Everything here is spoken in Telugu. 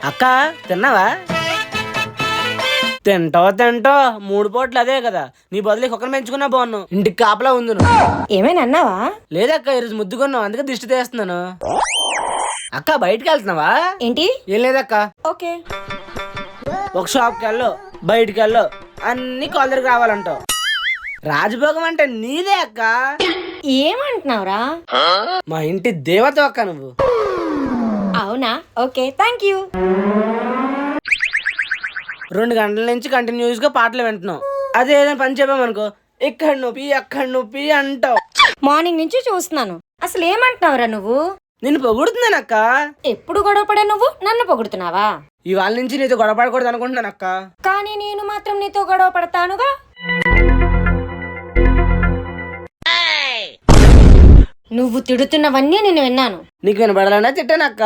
అక్క తిన్నావా? తింటో 3 పూటలు అదే కదా, నీ బదులు కుక్కను పెంచుకున్నా బాగున్నావు. ఇంటికి కాపలా ఉంది. ఏమైనా అన్నావా? లేదక్క, ఈరోజు ముద్దుకున్నావు, అందుకే దిష్టి తీస్తున్నాను. అక్క బయటికి వెళ్తున్నావా? ఏంటి? ఏం లేదక్క. ఓకే. ఒక షాప్కి వెళ్ళు, బయటికి వెళ్ళు, అన్ని కాలర్కి రావాలంటావు. రాజభోగం అంటే నీదే అక్క. ఏమంటున్నావురా? మా ఇంటి దేవత అక్క నువ్వు. అవునా? Okay, thank you. 2 గంటల నుంచి కంటిన్యూస్ గా పాటలు వింటున్నావు. అదే ఏదైనా పని చెప్పామనుకో, ఇక్కడ నొప్పి అక్కడ నొప్పి అంటావు. మార్నింగ్ నుంచి చూస్తున్నాను. అసలు ఏమంటున్నావురా నువ్వు? నిన్ను పొగుడుతున్నానక్క. ఎప్పుడు గొడవపడే నువ్వు నన్ను పొగుడుతున్నావా? ఇవాళ నుంచి నీతో గొడవ పడకూడదు అనుకుంటున్నాను అక్క. కానీ నేను మాత్రం నీతో గొడవ పడతానుగా. నువ్వు తిడుతున్నవన్నీ నేను విన్నాను. నీకు వినపడాలన్నా తిట్టానక్క.